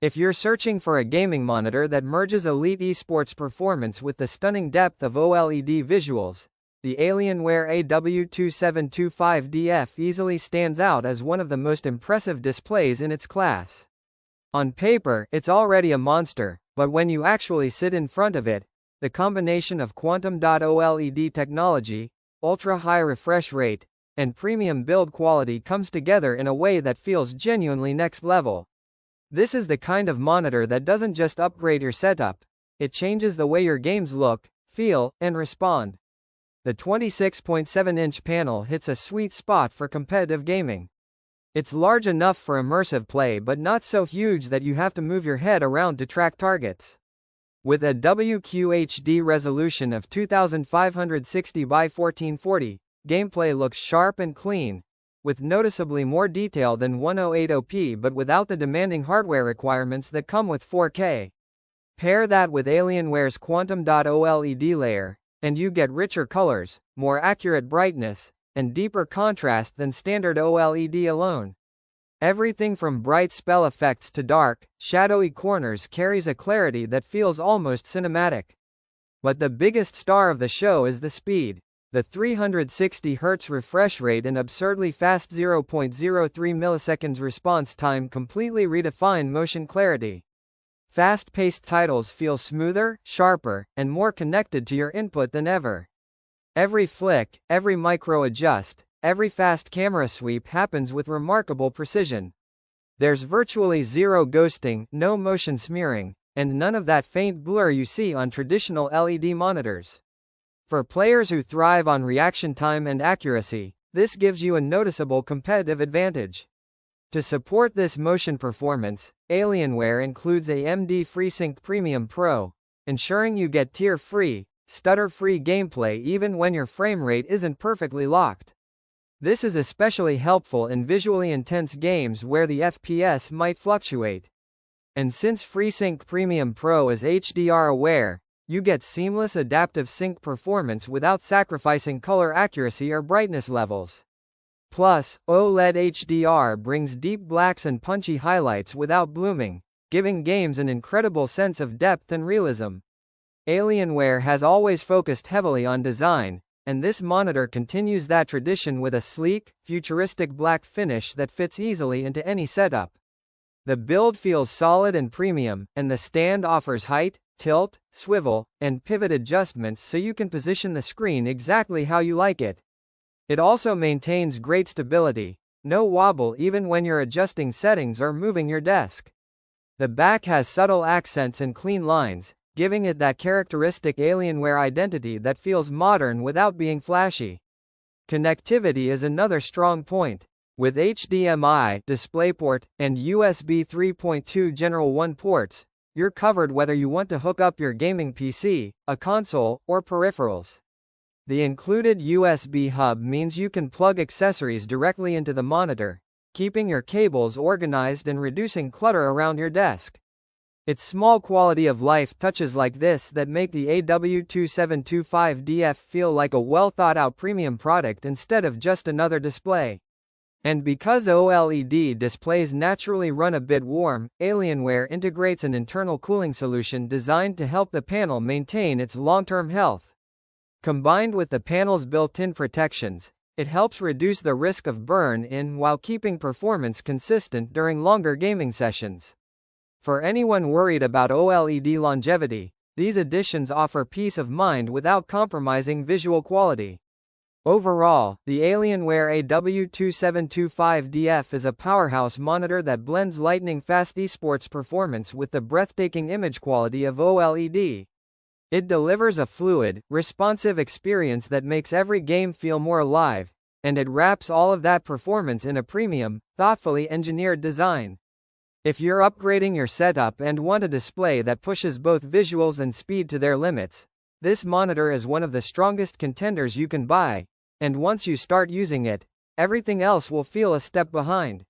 If you're searching for a gaming monitor that merges elite esports performance with the stunning depth of OLED visuals, the Alienware AW2725DF easily stands out as one of the most impressive displays in its class. On paper, it's already a monster, but when you actually sit in front of it, the combination of Quantom-Dot OLED technology, ultra-high refresh rate, and premium build quality comes together in a way that feels genuinely next level. This is the kind of monitor that doesn't just upgrade your setup, it changes the way your games look, feel, and respond. The 26.7-inch panel hits a sweet spot for competitive gaming. It's large enough for immersive play but not so huge that you have to move your head around to track targets. With a WQHD resolution of 2560 by 1440, gameplay looks sharp and clean, with noticeably more detail than 1080p but without the demanding hardware requirements that come with 4K. Pair that with Alienware's Quantom-Dot OLED layer, and you get richer colors, more accurate brightness, and deeper contrast than standard OLED alone. Everything from bright spell effects to dark, shadowy corners carries a clarity that feels almost cinematic. But the biggest star of the show is the speed. The 360 Hz refresh rate and absurdly fast 0.03 milliseconds response time completely redefine motion clarity. Fast-paced titles feel smoother, sharper, and more connected to your input than ever. Every flick, every micro-adjust, every fast camera sweep happens with remarkable precision. There's virtually zero ghosting, no motion smearing, and none of that faint blur you see on traditional LED monitors. For players who thrive on reaction time and accuracy, this gives you a noticeable competitive advantage. To support this motion performance, Alienware includes AMD FreeSync Premium Pro, ensuring you get tear-free, stutter-free gameplay even when your frame rate isn't perfectly locked. This is especially helpful in visually intense games where the FPS might fluctuate. And since FreeSync Premium Pro is HDR aware, you get seamless adaptive sync performance without sacrificing color accuracy or brightness levels. Plus, OLED HDR brings deep blacks and punchy highlights without blooming, giving games an incredible sense of depth and realism. Alienware has always focused heavily on design, and this monitor continues that tradition with a sleek, futuristic black finish that fits easily into any setup. The build feels solid and premium, and the stand offers height, tilt, swivel, and pivot adjustments so you can position the screen exactly how you like it. It also maintains great stability, no wobble even when you're adjusting settings or moving your desk. The back has subtle accents and clean lines, giving it that characteristic Alienware identity that feels modern without being flashy. Connectivity is another strong point. With HDMI, DisplayPort, and USB 3.2 General 1 ports, you're covered whether you want to hook up your gaming PC, a console, or peripherals. The included USB hub means you can plug accessories directly into the monitor, keeping your cables organized and reducing clutter around your desk. It's small quality-of-life touches like this that make the AW2725DF feel like a well-thought-out premium product instead of just another display. And because OLED displays naturally run a bit warm, Alienware integrates an internal cooling solution designed to help the panel maintain its long-term health. Combined with the panel's built-in protections, it helps reduce the risk of burn-in while keeping performance consistent during longer gaming sessions. For anyone worried about OLED longevity, these additions offer peace of mind without compromising visual quality. Overall, the Alienware AW2725DF is a powerhouse monitor that blends lightning-fast esports performance with the breathtaking image quality of OLED. It delivers a fluid, responsive experience that makes every game feel more alive, and it wraps all of that performance in a premium, thoughtfully engineered design. If you're upgrading your setup and want a display that pushes both visuals and speed to their limits, this monitor is one of the strongest contenders you can buy, and once you start using it, everything else will feel a step behind.